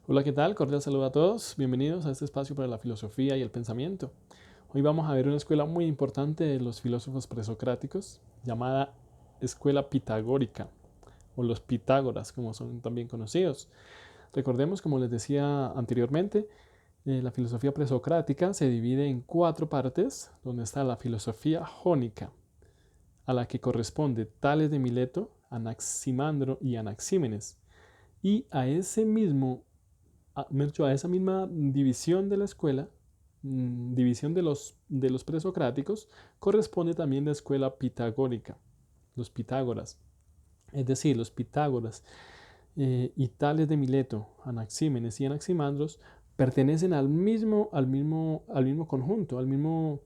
Hola, ¿qué tal? Cordial saludo a todos. Bienvenidos a este espacio para la filosofía y el pensamiento. Hoy vamos a ver una escuela muy importante de los filósofos presocráticos llamada escuela pitagórica o los Pitágoras, como son también conocidos. Recordemos, como les decía anteriormente, la filosofía presocrática se divide en cuatro partes, donde está la filosofía jónica, a la que corresponde Tales de Mileto, Anaximandro y Anaxímenes. Y a esa misma división de la escuela, división de los presocráticos, corresponde también la escuela pitagórica, los Pitágoras. Es decir, los Pitágoras y Tales de Mileto, Anaxímenes y Anaximandros pertenecen al mismo conjunto, al mismo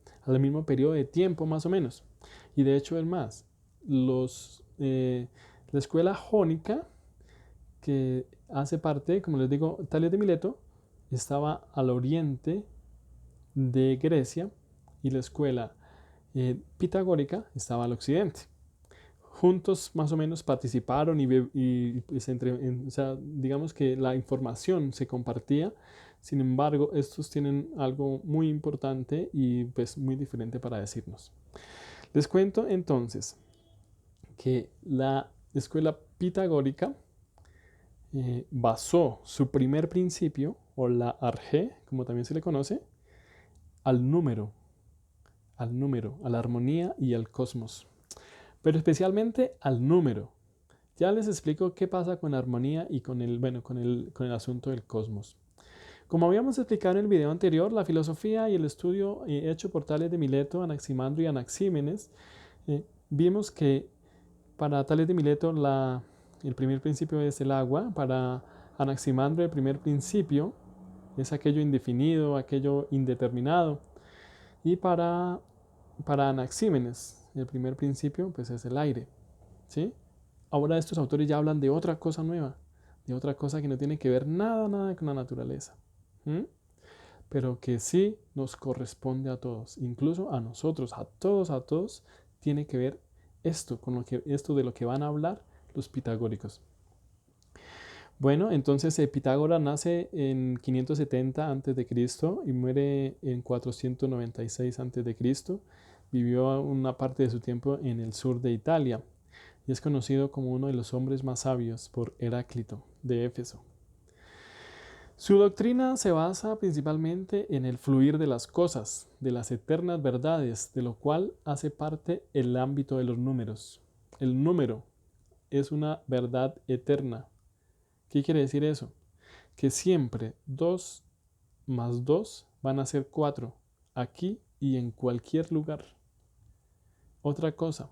periodo de tiempo más o menos. Y de hecho es más, la escuela jónica que hace parte, como les digo, Tales de Mileto estaba al oriente de Grecia y la escuela pitagórica estaba al occidente. Juntos más o menos participaron o sea, digamos que la información se compartía. Sin embargo, estos tienen algo muy importante y pues muy diferente para decirnos. Les cuento entonces que la escuela pitagórica basó su primer principio, o la arjé, como también se le conoce, al número, a la armonía y al cosmos, pero especialmente al número. Ya les explico qué pasa con la armonía y con el asunto del cosmos. Como habíamos explicado en el video anterior, la filosofía y el estudio hecho por Tales de Mileto, Anaximandro y Anaxímenes, vimos que para Tales de Mileto el primer principio es el agua, para Anaximandro el primer principio es aquello indefinido, aquello indeterminado, y para Anaxímenes el primer principio pues es el aire, ¿sí? Ahora estos autores ya hablan de otra cosa nueva, de otra cosa que no tiene que ver nada con la naturaleza, ¿m? Pero que sí nos corresponde a todos, incluso a nosotros, a todos, tiene que ver esto de lo que van a hablar los pitagóricos. Bueno, entonces Pitágoras nace en 570 a.C. y muere en 496 a.C. Vivió una parte de su tiempo en el sur de Italia y es conocido como uno de los hombres más sabios por Heráclito de Éfeso. Su doctrina se basa principalmente en el fluir de las cosas, de las eternas verdades, de lo cual hace parte el ámbito de los números. El número es una verdad eterna. ¿Qué quiere decir eso? Que siempre 2 más 2 van a ser 4, aquí y en cualquier lugar. Otra cosa,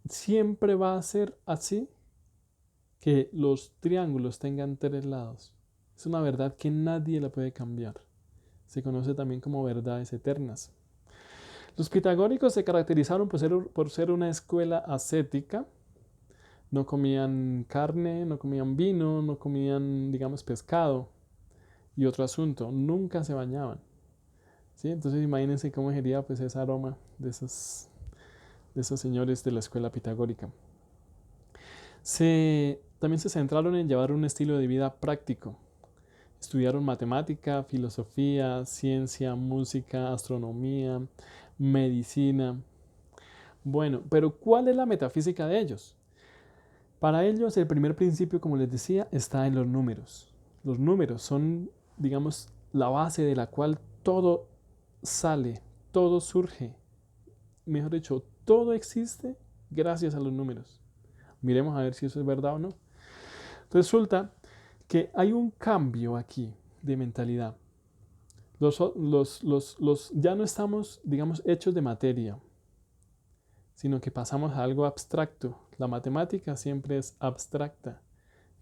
siempre va a ser así que los triángulos tengan 3 lados. Es una verdad que nadie la puede cambiar. Se conoce también como verdades eternas. Los pitagóricos se caracterizaron por ser una escuela ascética. No comían carne, no comían vino, no comían, digamos, pescado. Y otro asunto, nunca se bañaban. ¿Sí? Entonces imagínense cómo sería pues ese aroma de esos señores de la escuela pitagórica. También se centraron en llevar un estilo de vida práctico. Estudiaron matemática, filosofía, ciencia, música, astronomía, medicina. Bueno, pero ¿cuál es la metafísica de ellos? Para ellos el primer principio, como les decía, está en los números. Los números son, digamos, la base de la cual todo sale, todo surge. Mejor dicho, todo existe gracias a los números. Miremos a ver si eso es verdad o no. Resulta que hay un cambio aquí de mentalidad. Ya no estamos, digamos, hechos de materia, sino que pasamos a algo abstracto. La matemática siempre es abstracta.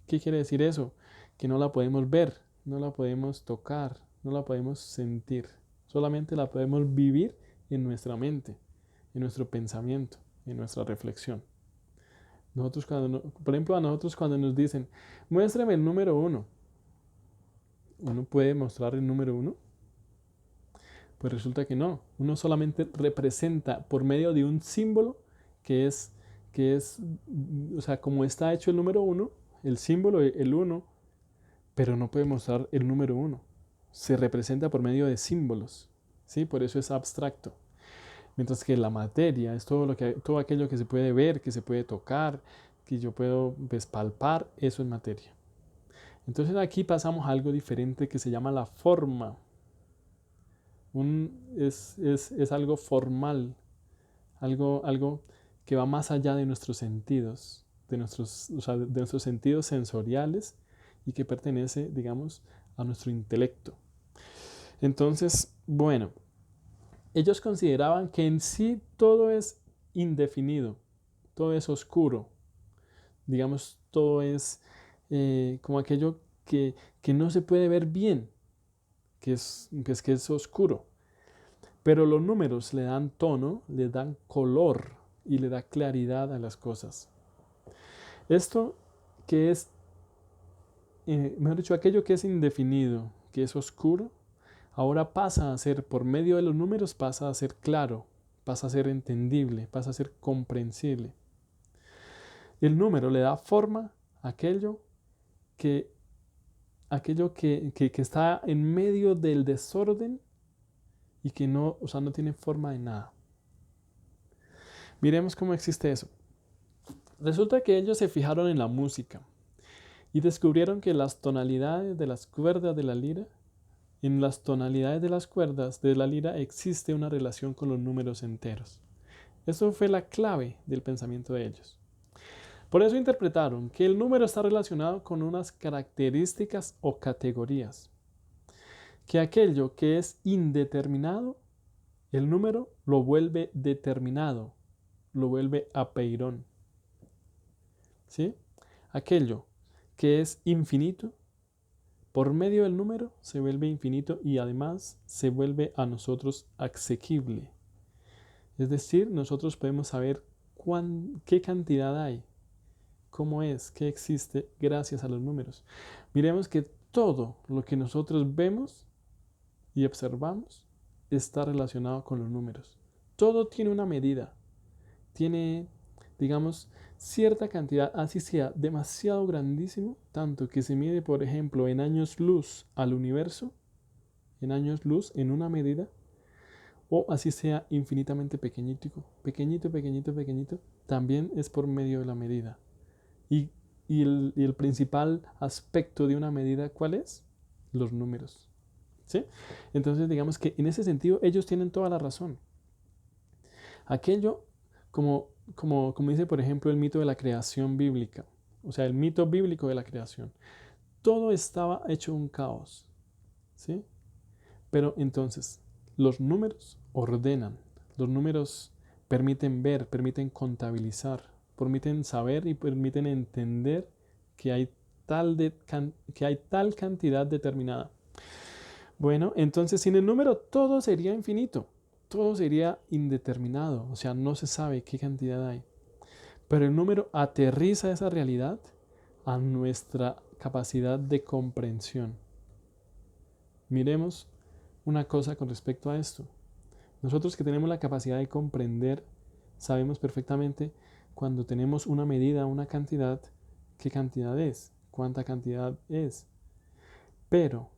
¿Qué quiere decir eso? Que no la podemos ver, no la podemos tocar, no la podemos sentir. Solamente la podemos vivir en nuestra mente, en nuestro pensamiento, en nuestra reflexión. Por ejemplo, a nosotros cuando nos dicen, muéstrame el número 1, ¿uno puede mostrar el número 1? Pues resulta que no. Uno solamente representa por medio de un símbolo que es, o sea, como está hecho el número 1, el símbolo, el 1, pero no puede mostrar el número uno. Se representa por medio de símbolos, ¿sí? Por eso es abstracto. Mientras que la materia es todo aquello que se puede ver, que se puede tocar, que yo puedo pues, palpar, eso es materia. Entonces aquí pasamos a algo diferente que se llama la forma. Es algo formal, algo que va más allá de nuestros sentidos, o sea, de nuestros sentidos sensoriales y que pertenece, digamos, a nuestro intelecto. Entonces, bueno, ellos consideraban que en sí todo es indefinido, todo es oscuro, digamos, todo es como aquello que no se puede ver bien, que es oscuro. Pero los números le dan tono, le dan color y le da claridad a las cosas. Esto que es, mejor dicho, aquello que es indefinido, que es oscuro, ahora pasa a ser, por medio de los números, pasa a ser claro, pasa a ser entendible, pasa a ser comprensible. El número le da forma a que, aquello que está en medio del desorden y que no, o sea, no tiene forma de nada. Miremos cómo existe eso. Resulta que ellos se fijaron en la música y descubrieron que las tonalidades de las cuerdas de la lira, en las tonalidades de las cuerdas de la lira existe una relación con los números enteros. Eso fue la clave del pensamiento de ellos. Por eso interpretaron que el número está relacionado con unas características o categorías, que aquello que es indeterminado, el número lo vuelve determinado, lo vuelve apeirón. ¿Sí? Aquello que es infinito, por medio del número se vuelve infinito y además se vuelve a nosotros asequible. Es decir, nosotros podemos saber qué cantidad hay, cómo es, qué existe gracias a los números. Miremos que todo lo que nosotros vemos y observamos está relacionado con los números. Todo tiene una medida, tiene, digamos, cierta cantidad, así sea demasiado grandísimo, tanto que se mide, por ejemplo, en años luz al universo, en años luz, en una medida, o así sea infinitamente pequeñito, pequeñito, pequeñito, pequeñito, también es por medio de la medida. Y, y el principal aspecto de una medida, ¿cuál es? Los números. ¿Sí? Entonces, digamos que en ese sentido ellos tienen toda la razón. Aquello, como dice, por ejemplo, el mito de la creación bíblica, o sea, el mito bíblico de la creación, todo estaba hecho un caos, ¿sí? Pero entonces, los números ordenan, los números permiten ver, permiten contabilizar, permiten saber y permiten entender que hay que hay tal cantidad determinada. Bueno, entonces sin el número todo sería infinito, todo sería indeterminado, o sea, no se sabe qué cantidad hay. Pero el número aterriza esa realidad a nuestra capacidad de comprensión. Miremos una cosa con respecto a esto. Nosotros que tenemos la capacidad de comprender, sabemos perfectamente cuando tenemos una medida, una cantidad, qué cantidad es, cuánta cantidad es. Pero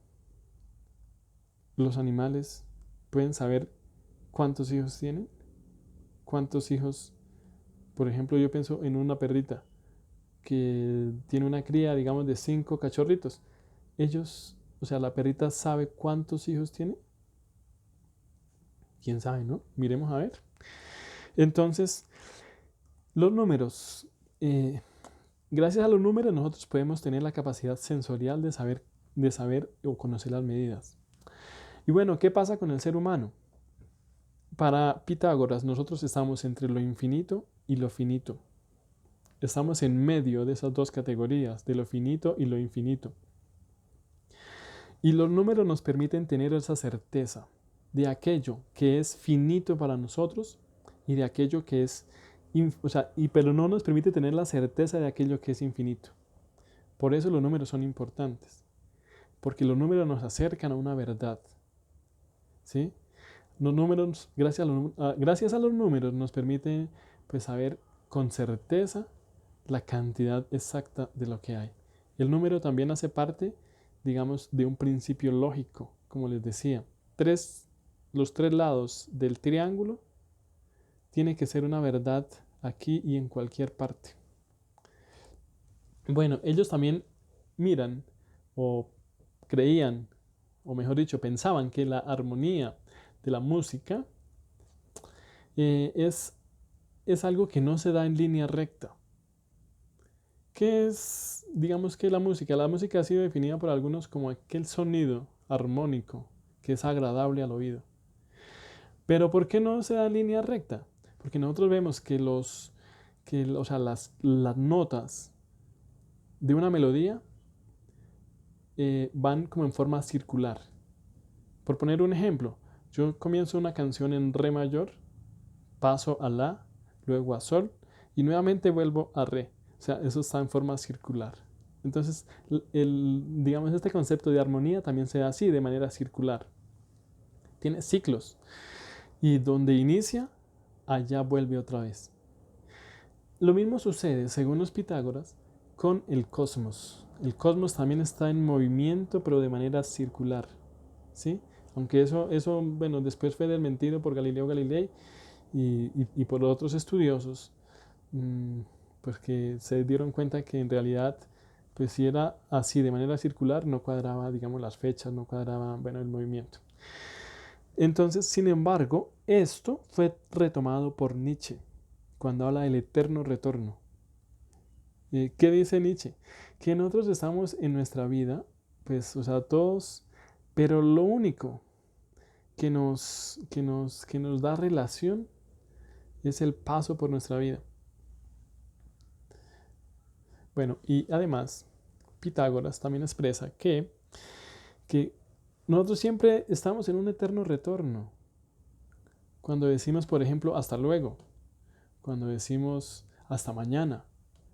los animales pueden saber cuántos hijos tienen, cuántos hijos, por ejemplo, yo pienso en una perrita que tiene una cría, digamos, de 5 cachorritos. Ellos, o sea, la perrita sabe cuántos hijos tiene. ¿Quién sabe, no? Miremos a ver. Entonces, los números, gracias a los números nosotros podemos tener la capacidad sensorial de saber o conocer las medidas. Y bueno, ¿qué pasa con el ser humano? Para Pitágoras, nosotros estamos entre lo infinito y lo finito. Estamos en medio de esas dos categorías, de lo finito y lo infinito. Y los números nos permiten tener esa certeza de aquello que es finito para nosotros y de aquello que es, pero no nos permite tener la certeza de aquello que es infinito. Por eso los números son importantes, porque los números nos acercan a una verdad. ¿Sí? Los números, gracias a los números, nos permite pues, saber con certeza la cantidad exacta de lo que hay. El número también hace parte digamos, de un principio lógico, como les decía. Los tres lados del triángulo tiene que ser una verdad aquí y en cualquier parte. Bueno, ellos también miran o creían, o mejor dicho, pensaban que la armonía de la música es algo que no se da en línea recta. ¿Qué es, digamos que la música? La música ha sido definida por algunos como aquel sonido armónico que es agradable al oído. Pero ¿por qué no se da en línea recta? Porque nosotros vemos que o sea, las notas de una melodía van como en forma circular. Por poner un ejemplo, yo comienzo una canción en re mayor, paso a la, luego a sol y nuevamente vuelvo a re. O sea, eso está en forma circular. Entonces, digamos, este concepto de armonía también se da así, de manera circular. Tiene ciclos. Y donde inicia, allá vuelve otra vez. Lo mismo sucede, según los Pitágoras, con el cosmos. El cosmos también está en movimiento, pero de manera circular. ¿Sí? Aunque eso, bueno, después fue desmentido por Galileo Galilei y por otros estudiosos, pues que se dieron cuenta que en realidad, pues si era así de manera circular, no cuadraba, digamos, las fechas, no cuadraba, bueno, el movimiento. Entonces, sin embargo, esto fue retomado por Nietzsche cuando habla del eterno retorno. ¿Qué dice Nietzsche? Que nosotros estamos en nuestra vida, pues, o sea, todos, pero lo único que nos da relación es el paso por nuestra vida. Bueno, y además, Pitágoras también expresa que nosotros siempre estamos en un eterno retorno. Cuando decimos, por ejemplo, hasta luego, cuando decimos hasta mañana,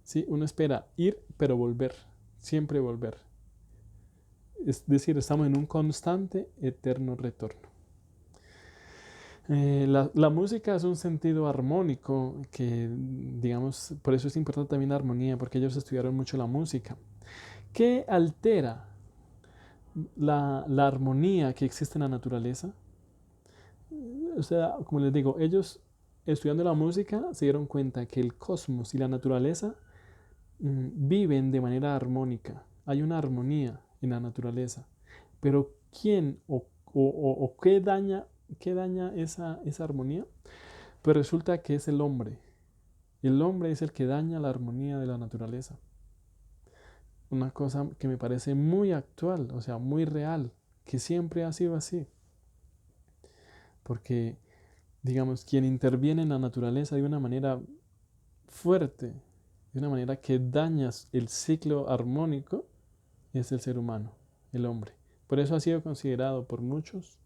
¿sí? Uno espera ir, pero volver, siempre volver. Es decir, estamos en un constante, eterno retorno. La música es un sentido armónico que, digamos, por eso es importante también la armonía, porque ellos estudiaron mucho la música. ¿Qué altera la armonía que existe en la naturaleza? O sea, como les digo, ellos estudiando la música se dieron cuenta que el cosmos y la naturaleza viven de manera armónica. Hay una armonía en la naturaleza. Pero ¿quién o qué daña esa armonía? Pues resulta que es el hombre. El hombre es el que daña la armonía de la naturaleza. Una cosa que me parece muy actual, o sea, muy real, que siempre ha sido así. Porque, digamos, quien interviene en la naturaleza de una manera fuerte, de una manera que daña el ciclo armónico, es el ser humano, el hombre. Por eso ha sido considerado por muchos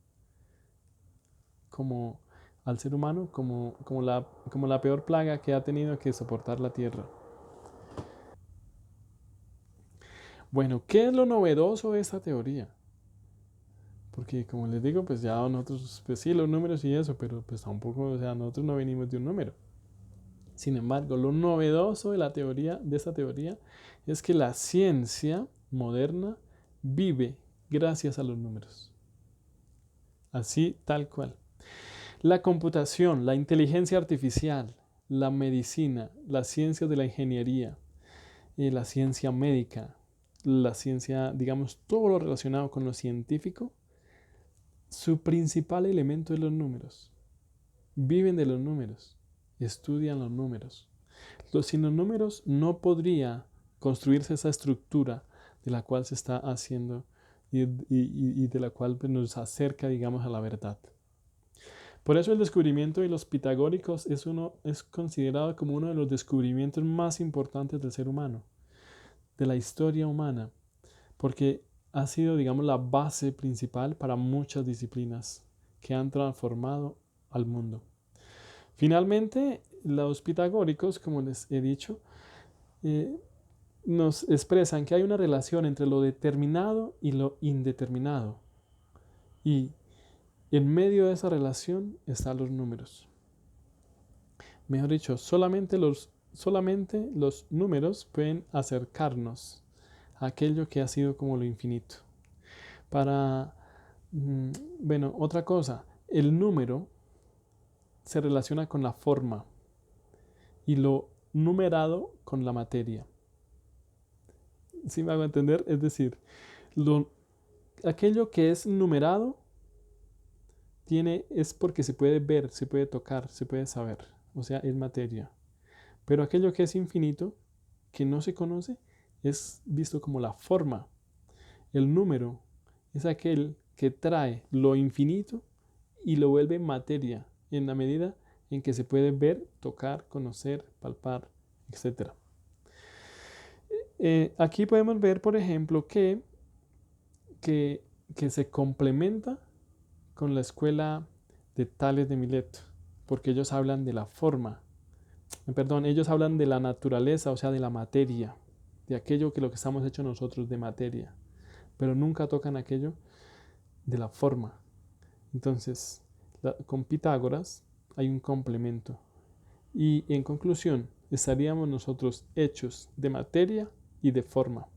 como al ser humano como la peor plaga que ha tenido que soportar la tierra. Bueno, ¿qué es lo novedoso de esta teoría? Porque como les digo, pues ya nosotros, pues sí, los números y eso, pero pues tampoco, o sea, nosotros no venimos de un número. Sin embargo, lo novedoso de esta teoría es que la ciencia moderna vive gracias a los números. Así, tal cual. La computación, la inteligencia artificial, la medicina, las ciencias de la ingeniería, la ciencia médica, la ciencia, digamos, todo lo relacionado con lo científico, su principal elemento es los números. Viven de los números, estudian los números. Sin los números no podría construirse esa estructura de la cual se está haciendo y de la cual pues, nos acerca, digamos, a la verdad. Por eso el descubrimiento de los pitagóricos es considerado como uno de los descubrimientos más importantes del ser humano, de la historia humana, porque ha sido, digamos, la base principal para muchas disciplinas que han transformado al mundo. Finalmente, los pitagóricos, como les he dicho, nos expresan que hay una relación entre lo determinado y lo indeterminado. Y en medio de esa relación están los números. Mejor dicho, solamente los números pueden acercarnos a aquello que ha sido como lo infinito. Para, bueno, otra cosa, el número se relaciona con la forma y lo numerado con la materia. ¿Sí me hago entender? Es decir, aquello que es numerado es porque se puede ver, se puede tocar, se puede saber, o sea, es materia. Pero aquello que es infinito, que no se conoce, es visto como la forma. El número es aquel que trae lo infinito y lo vuelve materia en la medida en que se puede ver, tocar, conocer, palpar, etc. Aquí podemos ver, por ejemplo, que, que se complementa con la escuela de Tales de Mileto, porque ellos hablan de la forma, perdón, ellos hablan de la naturaleza, o sea, de la materia, de aquello que lo que estamos hechos nosotros de materia, pero nunca tocan aquello de la forma. Entonces, con Pitágoras hay un complemento. Y en conclusión, estaríamos nosotros hechos de materia y de forma.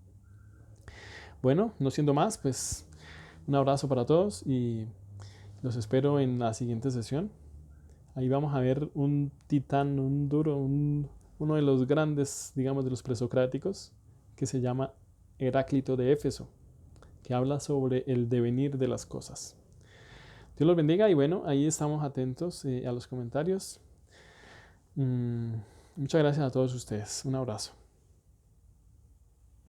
Bueno, no siendo más, pues un abrazo para todos y los espero en la siguiente sesión. Ahí vamos a ver un titán, un duro, uno de los grandes, digamos, de los presocráticos, que se llama Heráclito de Éfeso, que habla sobre el devenir de las cosas. Dios los bendiga y bueno, ahí estamos atentos a los comentarios. Muchas gracias a todos ustedes. Un abrazo.